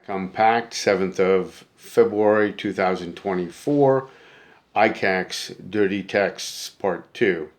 Compact, 7th of February 2024, ICAC's Dirty Texts Part 2.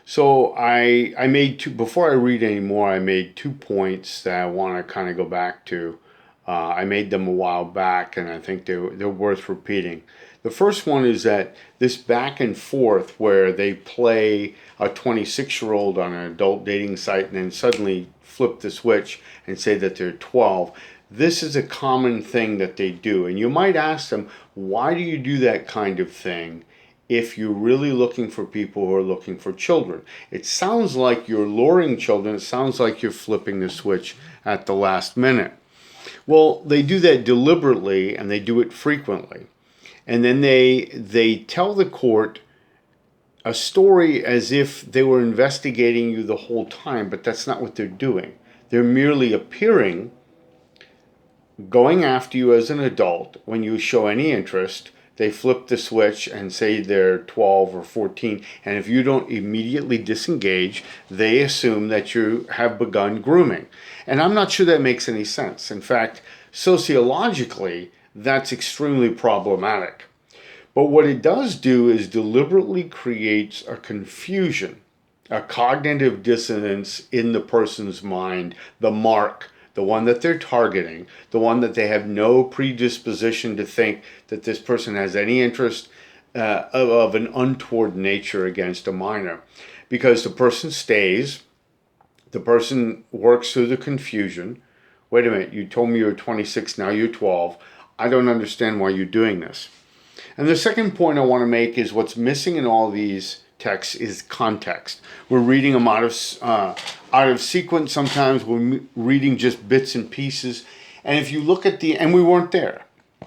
So I made two, before I read any more, I made 2 points that I want to kind of go back to. I made them a while back, and I think they're worth repeating. The first one is that this back and forth where they play a 26-year-old on an adult dating site and then suddenly flip the switch and say that they're 12. This is a common thing that they do. And you might ask them, why do you do that kind of thing if you're really looking for people who are looking for children? It sounds like you're luring children. It sounds like you're flipping the switch at the last minute. Well, they do that deliberately, and they do it frequently. And then they tell the court a story as if they were investigating you the whole time, but that's not what they're doing. They're merely appearing, going after you as an adult. When you show any interest, they flip the switch and say they're 12 or 14. And if you don't immediately disengage, they assume that you have begun grooming. And I'm not sure that makes any sense. In fact, sociologically, that's extremely problematic. But what it does do is deliberately creates a confusion, a cognitive dissonance in the person's mind, the mark, the one that they're targeting, the one that they have no predisposition to think that this person has any interest of an untoward nature against a minor. Because the person stays, the person works through the confusion. Wait a minute, you told me you were 26, now you're 12. I don't understand why you're doing this. And the second point I want to make is what's missing in all these texts is context. We're reading them out of sequence. Sometimes we're reading just bits and pieces. And if you look at and we weren't there.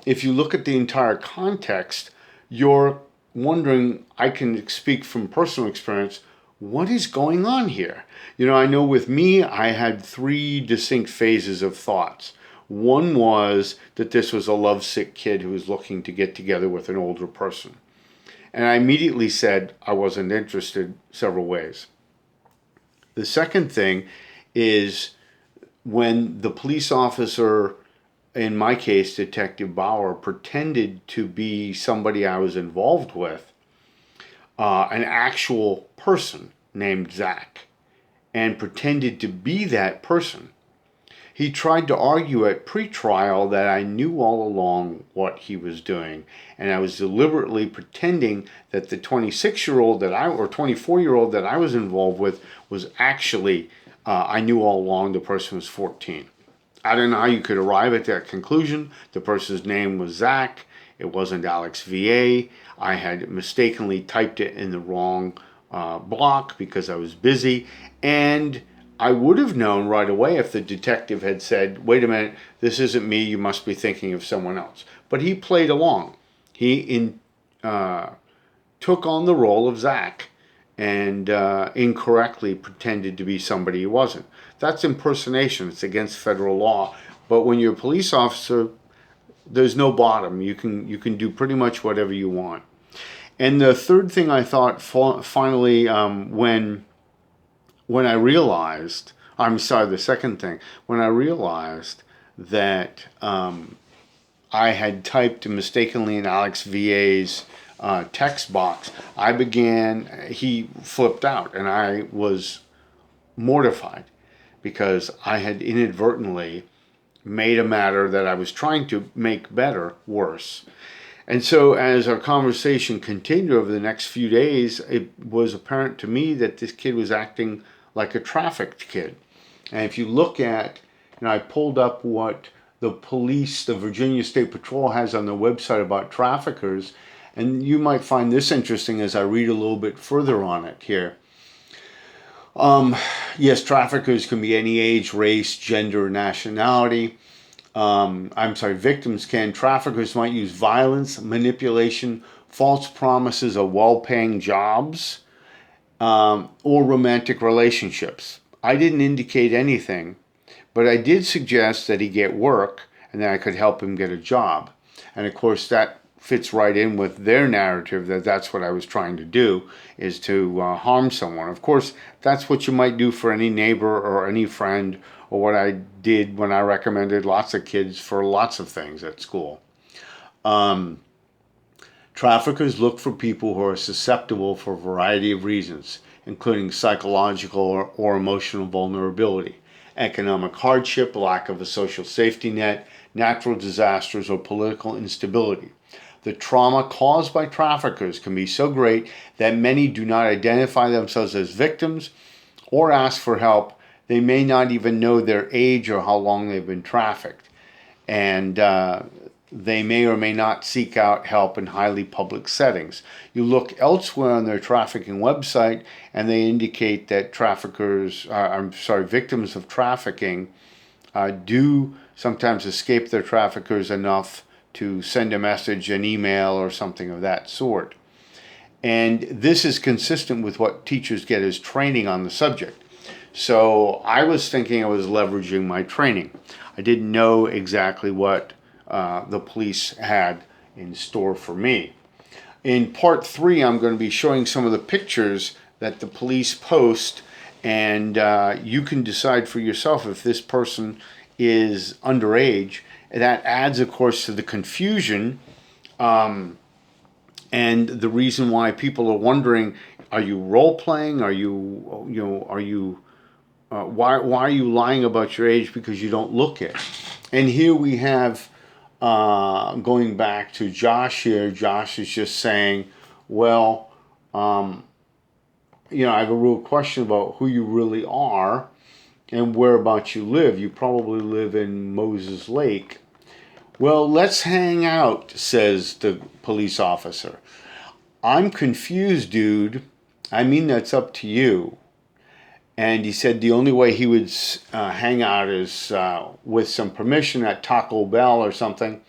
If you look at the entire context, you're wondering, I can speak from personal experience, what is going on here? I know with me, I had 3 distinct phases of thoughts. One was that this was a lovesick kid who was looking to get together with an older person. And I immediately said I wasn't interested several ways. The second thing is when the police officer, in my case, Detective Bauer, pretended to be somebody I was involved with, an actual person named Zach, and pretended to be that person. He tried to argue at pretrial that I knew all along what he was doing, and I was deliberately pretending that the 26-year-old or 24-year-old that I was involved with was actually, I knew all along the person was 14. I don't know how you could arrive at that conclusion. The person's name was Zach. It wasn't Alex VA. I had mistakenly typed it in the wrong block because I was busy, and I would have known right away if the detective had said, wait a minute, this isn't me, you must be thinking of someone else. But he played along. He took on the role of Zach and incorrectly pretended to be somebody he wasn't. That's impersonation. It's against federal law. But when you're a police officer, there's no bottom. You can do pretty much whatever you want. And the third thing I thought finally when I realized, the second thing, when I realized that I had typed mistakenly in Alex VA's text box, he flipped out, and I was mortified because I had inadvertently made a matter that I was trying to make better worse. And so as our conversation continued over the next few days, it was apparent to me that this kid was acting like a trafficked kid. And if you look at, I pulled up what the Virginia State Patrol has on their website about traffickers, and you might find this interesting as I read a little bit further on it here. Yes, traffickers can be any age, race, gender, nationality. Victims can. Traffickers might use violence, manipulation, false promises of well-paying jobs, or romantic relationships. I didn't indicate anything, but I did suggest that he get work and that I could help him get a job. And of course that fits right in with their narrative that that's what I was trying to do, is to harm someone. Of course, that's what you might do for any neighbor or any friend or what I did when I recommended lots of kids for lots of things at school. Um, Traffickers look for people who are susceptible for a variety of reasons, including psychological or emotional vulnerability, economic hardship, lack of a social safety net, natural disasters, or political instability. The trauma caused by traffickers can be so great that many do not identify themselves as victims or ask for help. They may not even know their age or how long they've been trafficked. And they may or may not seek out help in highly public settings. You look elsewhere on their trafficking website, and they indicate that victims of trafficking do sometimes escape their traffickers enough to send a message, an email, or something of that sort. And this is consistent with what teachers get as training on the subject. So I was thinking I was leveraging my training. I didn't know exactly what the police had in store for me. In part 3, I'm going to be showing some of the pictures that the police post, and you can decide for yourself if this person is underage. That adds, of course, to the confusion and the reason why people are wondering: are you role playing? Are you why are you lying about your age because you don't look it? And here we have going back to Josh here. Josh is just saying, well, I have a real question about who you really are and whereabouts you live. You probably live in Moses Lake. Well, let's hang out, says the police officer. I'm confused, dude. I mean, that's up to you. And he said the only way he would hang out is with some permission at Taco Bell or something.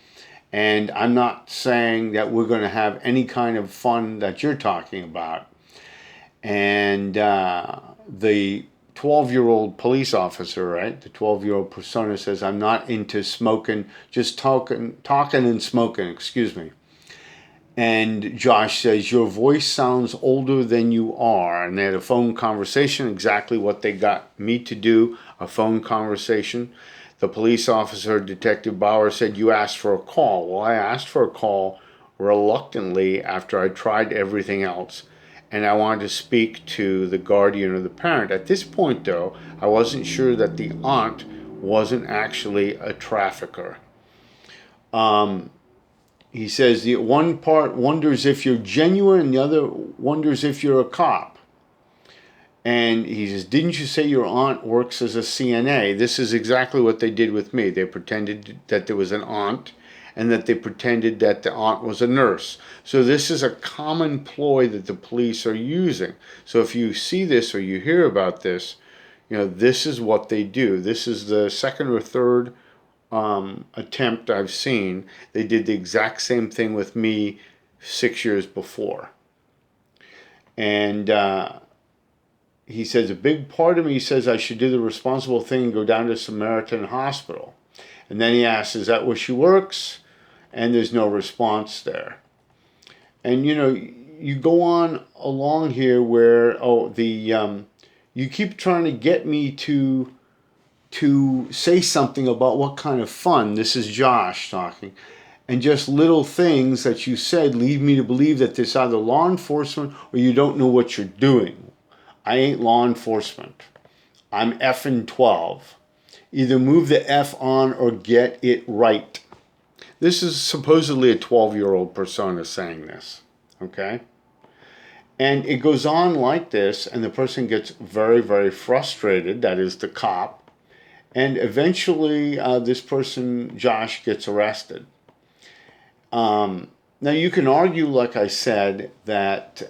And I'm not saying that we're going to have any kind of fun that you're talking about. And the 12-year-old police officer, right? The 12-year-old persona says, I'm not into smoking, just talking and smoking, excuse me. And Josh says, your voice sounds older than you are. And they had a phone conversation, exactly what they got me to do, a phone conversation. The police officer, Detective Bauer, said, you asked for a call. Well, I asked for a call reluctantly after I tried everything else. And I wanted to speak to the guardian or the parent. At this point, though, I wasn't sure that the aunt wasn't actually a trafficker. He says the one part wonders if you're genuine and the other wonders if you're a cop. And he says, didn't you say your aunt works as a CNA? This is exactly what they did with me. They pretended that there was an aunt and that they pretended that the aunt was a nurse. So this is a common ploy that the police are using. So if you see this or you hear about this, this is what they do. This is the second or third attempt I've seen. They did the exact same thing with me 6 years before. And he says, a big part of me says I should do the responsible thing and go down to Samaritan Hospital. And then he asks, is that where she works? And there's no response there. And you go on along here where you keep trying to get me to say something about what kind of fun. This is Josh talking. And just little things that you said lead me to believe that this is either law enforcement or you don't know what you're doing. I ain't law enforcement. I'm effing 12. Either move the F on or get it right. This is supposedly a 12-year-old persona saying this, okay? And it goes on like this, and the person gets very, very frustrated, that is the cop, and eventually this person, Josh, gets arrested. Now you can argue, like I said, that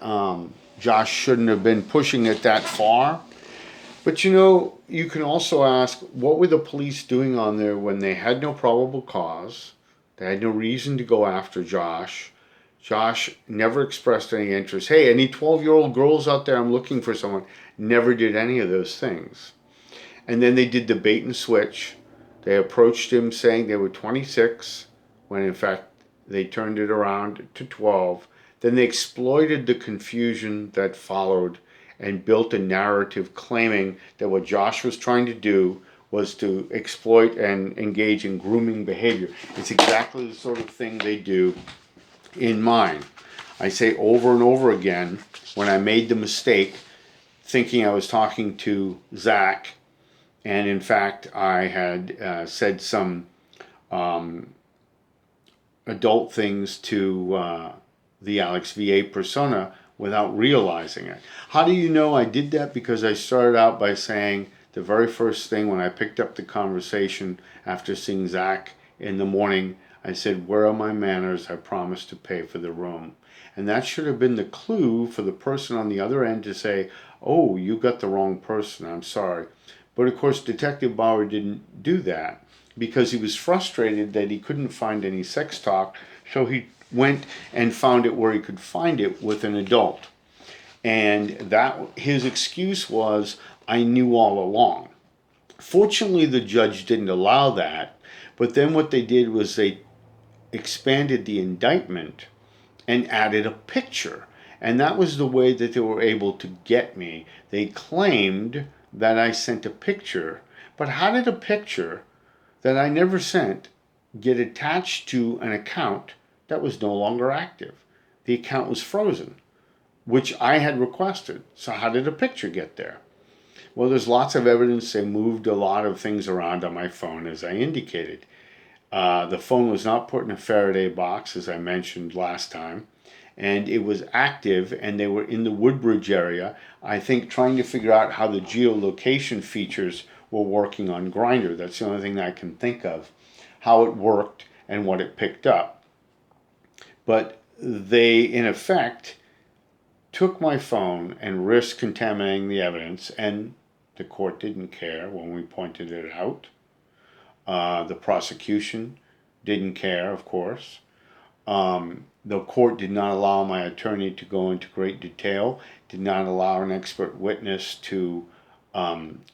Josh shouldn't have been pushing it that far, but you can also ask, what were the police doing on there when they had no probable cause? They had no reason to go after Josh. Josh never expressed any interest. Hey, any 12-year-old girls out there, I'm looking for someone. Never did any of those things. And then they did the bait and switch. They approached him saying they were 26, when in fact they turned it around to 12. Then they exploited the confusion that followed and built a narrative claiming that what Josh was trying to do was to exploit and engage in grooming behavior. It's exactly the sort of thing they do in mine. I say over and over again, when I made the mistake thinking I was talking to Zach, and in fact I had said some adult things to the Alex VA persona without realizing it. How do you know I did that? Because I started out by saying the very first thing when I picked up the conversation after seeing Zach in the morning, I said, "Where are my manners? I promised to pay for the room." And that should have been the clue for the person on the other end to say, "Oh, you got the wrong person. I'm sorry." But of course, Detective Bauer didn't do that because he was frustrated that he couldn't find any sex talk. So he went and found it where he could find it with an adult. And that his excuse was, "I knew all along." Fortunately, the judge didn't allow that. But then what they did was they expanded the indictment and added a picture. And that was the way that they were able to get me. They claimed that I sent a picture. But how did a picture that I never sent get attached to an account that was no longer active? The account was frozen, which I had requested. So how did a picture get there? Well, there's lots of evidence. They moved a lot of things around on my phone, as I indicated. The phone was not put in a Faraday box, as I mentioned last time, and it was active, and they were in the Woodbridge area, I think trying to figure out how the geolocation features were working on Grindr. That's the only thing that I can think of, how it worked and what it picked up. But they, in effect, took my phone and risked contaminating the evidence, and the court didn't care when we pointed it out. The prosecution didn't care, of course. The court did not allow my attorney to go into great detail, did not allow an expert witness to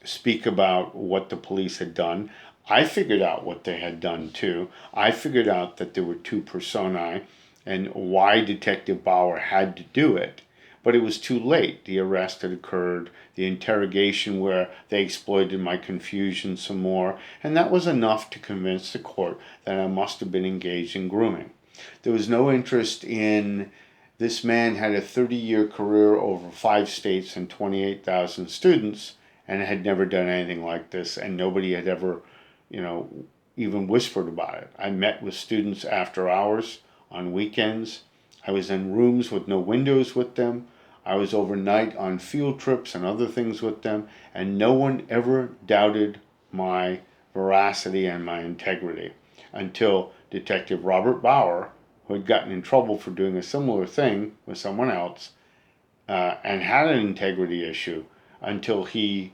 speak about what the police had done. I figured out what they had done too. I figured out that there were two personae and why Detective Bauer had to do it. But it was too late. The arrest had occurred, the interrogation where they exploited my confusion some more, and that was enough to convince the court that I must have been engaged in grooming. There was no interest in this man had a 30-year career over 5 states and 28,000 students and had never done anything like this, and nobody had ever, even whispered about it. I met with students after hours on weekends. I was in rooms with no windows with them. I was overnight on field trips and other things with them, and no one ever doubted my veracity and my integrity until Detective Robert Bauer, who had gotten in trouble for doing a similar thing with someone else and had an integrity issue, until he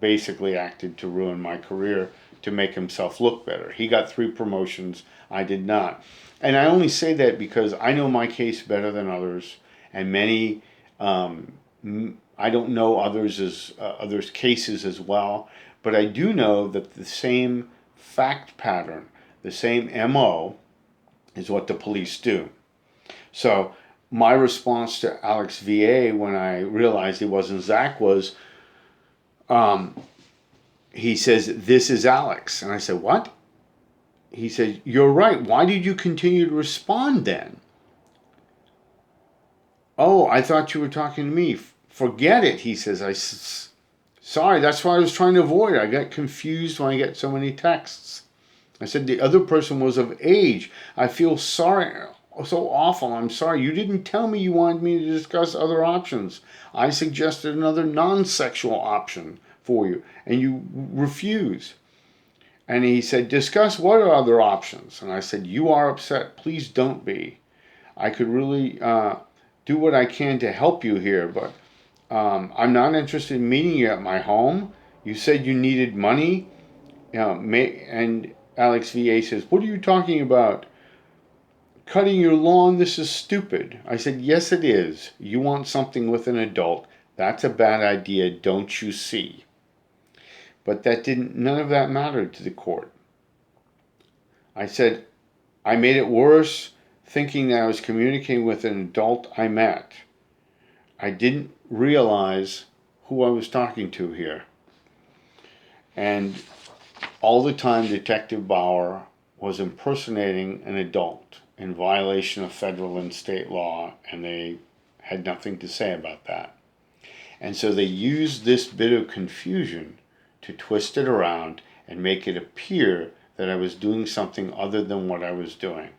basically acted to ruin my career to make himself look better. He got 3 promotions, I did not. And I only say that because I know my case better than others, and many I don't know others' cases as well, but I do know that the same fact pattern, the same MO, is what the police do. So my response to Alex VA when I realized it wasn't Zach was, he says, "This is Alex." And I said, "What?" He said, "You're right. Why did you continue to respond then?" "Oh, I thought you were talking to me." "Forget it," he says. Sorry, that's what I was trying to avoid. I get confused when I get so many texts. I said, "The other person was of age. I feel sorry, so awful. I'm sorry. You didn't tell me you wanted me to discuss other options. I suggested another non-sexual option for you, and you refused." And he said, "Discuss what are other options?" And I said, "You are upset. Please don't be. I could really do what I can to help you here, but I'm not interested in meeting you at my home. You said you needed money." And Alex VA says, "What are you talking about? Cutting your lawn? This is stupid." I said, "Yes, it is. You want something with an adult. That's a bad idea, don't you see?" But none of that mattered to the court. I said, I made it worse thinking that I was communicating with an adult I met. I didn't realize who I was talking to here. And all the time, Detective Bauer was impersonating an adult in violation of federal and state law, and they had nothing to say about that. And so they used this bit of confusion to twist it around and make it appear that I was doing something other than what I was doing.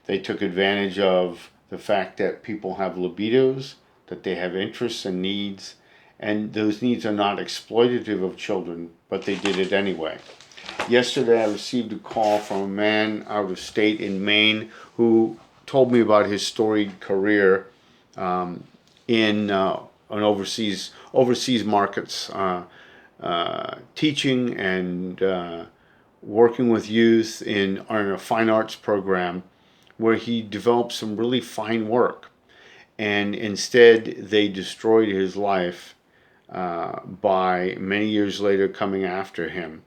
They took advantage of the fact that people have libidos, that they have interests and needs, and those needs are not exploitative of children, but they did it anyway. Yesterday I received a call from a man out of state in Maine who told me about his storied career in overseas markets, teaching and working with youth in a fine arts program where he developed some really fine work. And instead, they destroyed his life by many years later coming after him.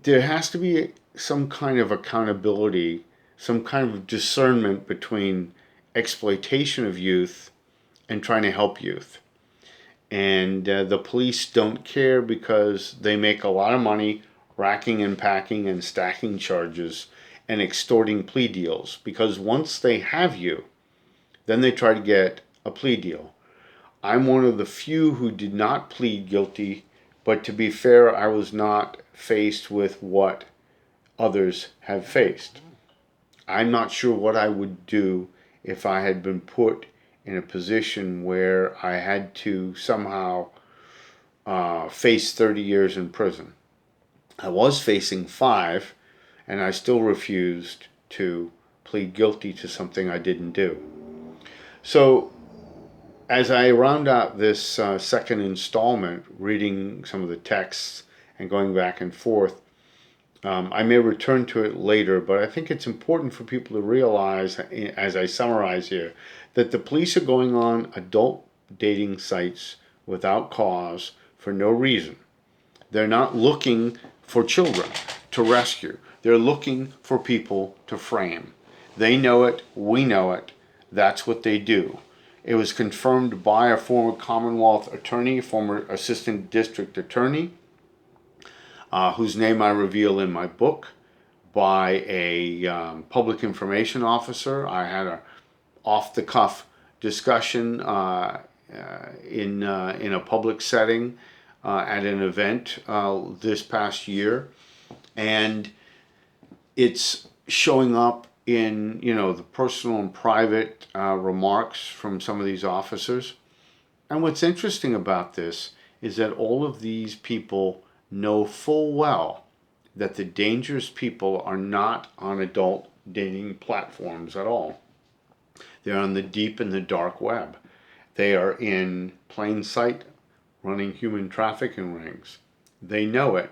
There has to be some kind of accountability, some kind of discernment between exploitation of youth and trying to help youth. And the police don't care because they make a lot of money racking and packing and stacking charges and extorting plea deals. Because once they have you, then they try to get a plea deal. I'm one of the few who did not plead guilty, but to be fair, I was not faced with what others have faced. I'm not sure what I would do if I had been put in a position where I had to somehow face 30 years in prison. I was facing 5, and I still refused to plead guilty to something I didn't do. So, as I round out this second installment, reading some of the texts and going back and forth, I may return to it later, but I think it's important for people to realize, as I summarize here, that the police are going on adult dating sites without cause for no reason. They're not looking for children to rescue. They're looking for people to frame. They know it. We know it. That's what they do. It was confirmed by a former Commonwealth attorney, former assistant district attorney, whose name I reveal in my book, by a public information officer. I had a off-the-cuff discussion in a public setting at an event this past year, and it's showing up in the personal and private remarks from some of these officers. And what's interesting about this is that all of these people know full well that the dangerous people are not on adult dating platforms at all. They're on the deep and the dark web. They are in plain sight running human trafficking rings. They know it,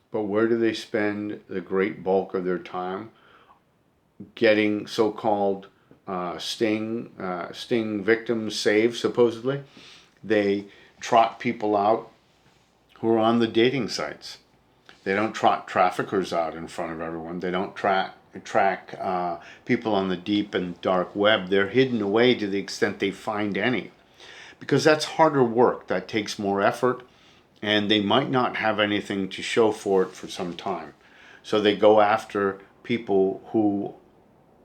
but where do they spend the great bulk of their time? Getting so-called sting victims saved, supposedly. They trot people out who are on the dating sites. They don't trot traffickers out in front of everyone. They don't track people on the deep and dark web. They're hidden away to the extent they find any, because that's harder work. That takes more effort, and they might not have anything to show for it for some time. So they go after people who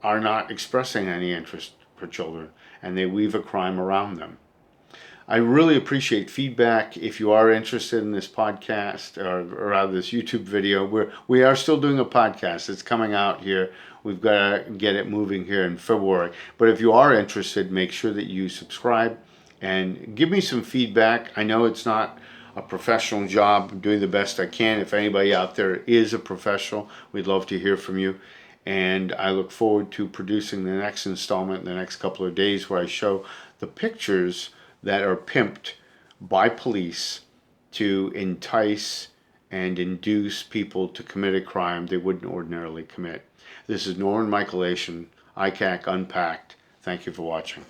are not expressing any interest for children, and they weave a crime around them. I really appreciate feedback. If you are interested in this podcast or rather this YouTube video, we are still doing a podcast. It's coming out here. We've got to get it moving here in February. But if you are interested, make sure that you subscribe and give me some feedback. I know it's not a professional job. I'm doing the best I can. If anybody out there is a professional, we'd love to hear from you. And I look forward to producing the next installment in the next couple of days, where I show the pictures that are pimped by police to entice and induce people to commit a crime they wouldn't ordinarily commit. This is Norman Michael Ation, ICAC Unpacked. Thank you for watching.